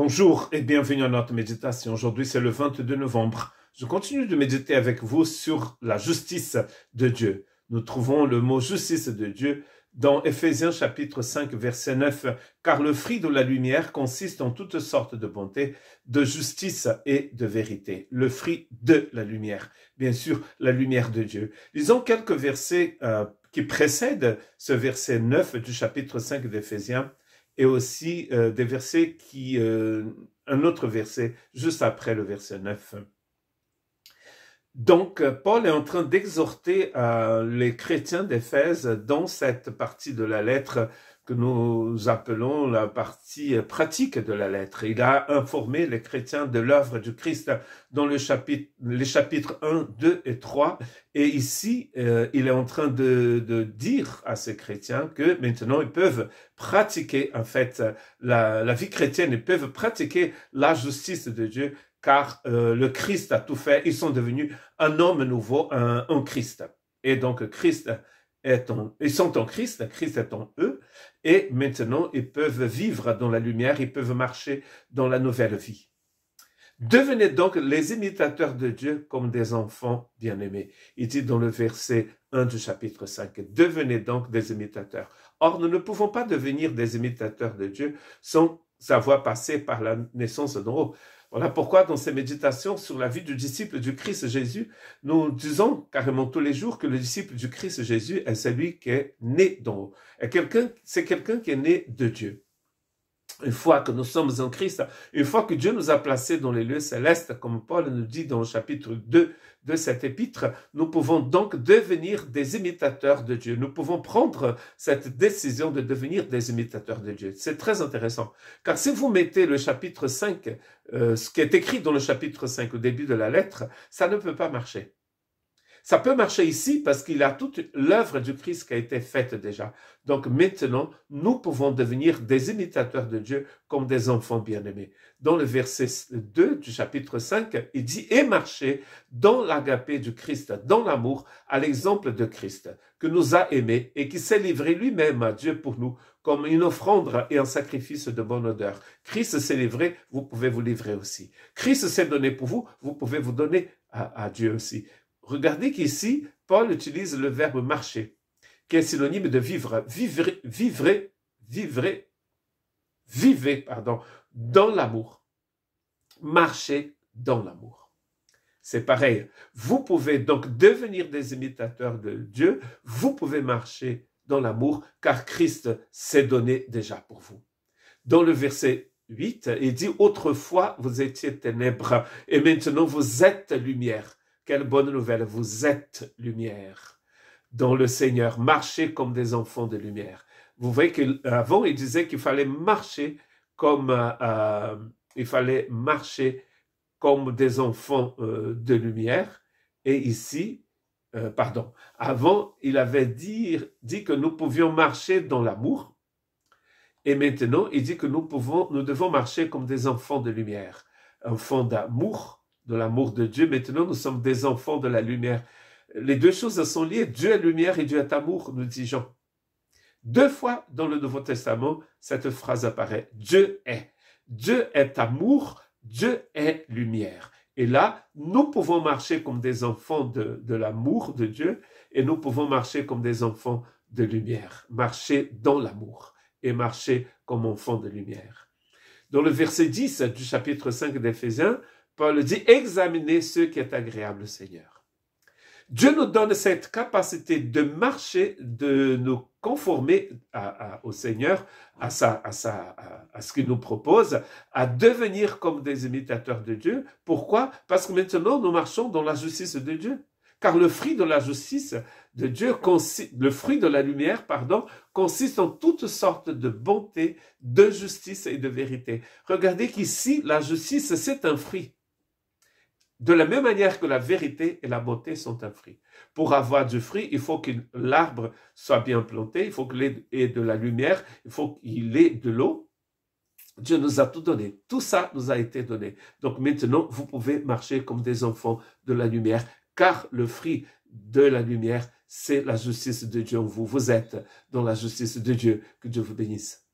Bonjour et bienvenue à notre méditation. Aujourd'hui, c'est le 22 novembre. Je continue de méditer avec vous sur la justice de Dieu. Nous trouvons le mot justice de Dieu dans Éphésiens chapitre 5, verset 9. Car le fruit de la lumière consiste en toutes sortes de bonté, de justice et de vérité. Le fruit de la lumière. Bien sûr, la lumière de Dieu. Lisons quelques versets qui précèdent ce verset 9 du chapitre 5 d'Éphésiens. Et aussi des versets un autre verset juste après le verset 9. Donc, Paul est en train d'exhorter les chrétiens d'Éphèse dans cette partie de la lettre que nous appelons la partie pratique de la lettre. Il a informé les chrétiens de l'œuvre du Christ dans les chapitres 1, 2 et 3. Et ici, il est en train de dire à ces chrétiens que maintenant ils peuvent pratiquer en fait la vie chrétienne, ils peuvent pratiquer la justice de Dieu car le Christ a tout fait. Ils sont devenus un homme nouveau, un Christ. Et donc ils sont en Christ, Christ est en eux, et maintenant ils peuvent vivre dans la lumière, ils peuvent marcher dans la nouvelle vie. Devenez donc les imitateurs de Dieu comme des enfants bien-aimés. Il dit dans le verset 1 du chapitre 5, devenez donc des imitateurs. Or, nous ne pouvons pas devenir des imitateurs de Dieu sans avoir passé par la naissance d'en haut. Voilà pourquoi dans ces méditations sur la vie du disciple du Christ Jésus, nous disons carrément tous les jours que le disciple du Christ Jésus est celui qui est né d'en haut. C'est quelqu'un qui est né de Dieu. Une fois que nous sommes en Christ, une fois que Dieu nous a placés dans les lieux célestes, comme Paul nous dit dans le chapitre 2 de cet épître, nous pouvons donc devenir des imitateurs de Dieu. Nous pouvons prendre cette décision de devenir des imitateurs de Dieu. C'est très intéressant. Car si vous mettez le chapitre 5, ce qui est écrit dans le chapitre 5 au début de la lettre, ça ne peut pas marcher. Ça peut marcher ici parce qu'il a toute l'œuvre du Christ qui a été faite déjà. Donc maintenant, nous pouvons devenir des imitateurs de Dieu comme des enfants bien-aimés. Dans le verset 2 du chapitre 5, il dit « Et marcher dans l'agapé du Christ, dans l'amour, à l'exemple de Christ, que nous a aimés et qui s'est livré lui-même à Dieu pour nous, comme une offrande et un sacrifice de bonne odeur. Christ s'est livré, vous pouvez vous livrer aussi. Christ s'est donné pour vous, vous pouvez vous donner à Dieu aussi. » Regardez qu'ici, Paul utilise le verbe marcher, qui est synonyme de vivre. Vivez, dans l'amour. Marchez dans l'amour. C'est pareil. Vous pouvez donc devenir des imitateurs de Dieu. Vous pouvez marcher dans l'amour, car Christ s'est donné déjà pour vous. Dans le verset 8, il dit « Autrefois, vous étiez ténèbres, et maintenant vous êtes lumière. » Quelle bonne nouvelle, vous êtes lumière dans le Seigneur, marchez comme des enfants de lumière. Vous voyez qu'avant, il disait qu'il fallait marcher comme des enfants de lumière. Et ici, avant, il avait dit que nous pouvions marcher dans l'amour. Et maintenant, il dit que nous devons marcher comme des enfants de lumière, enfants d'amour, de l'amour de Dieu. Maintenant, nous sommes des enfants de la lumière. Les deux choses sont liées. Dieu est lumière et Dieu est amour, nous dit Jean. 2 fois dans le Nouveau Testament, cette phrase apparaît. Dieu est. Dieu est amour, Dieu est lumière. Et là, nous pouvons marcher comme des enfants de l'amour de Dieu et nous pouvons marcher comme des enfants de lumière. Marcher dans l'amour et marcher comme enfants de lumière. Dans le verset 10 du chapitre 5 d'Éphésiens, Paul dit, examinez ce qui est agréable au Seigneur. Dieu nous donne cette capacité de marcher, de nous conformer au Seigneur, à ce qu'il nous propose, à devenir comme des imitateurs de Dieu. Pourquoi? Parce que maintenant, nous marchons dans la justice de Dieu. Car le fruit de la justice de Dieu, le fruit de la lumière, consiste en toutes sortes de bonté, de justice et de vérité. Regardez qu'ici, la justice, c'est un fruit. De la même manière que la vérité et la beauté sont un fruit. Pour avoir du fruit, il faut que l'arbre soit bien planté, il faut qu'il ait de la lumière, il faut qu'il ait de l'eau. Dieu nous a tout donné. Tout ça nous a été donné. Donc maintenant, vous pouvez marcher comme des enfants de la lumière, car le fruit de la lumière, c'est la justice de Dieu en vous. Vous êtes dans la justice de Dieu. Que Dieu vous bénisse.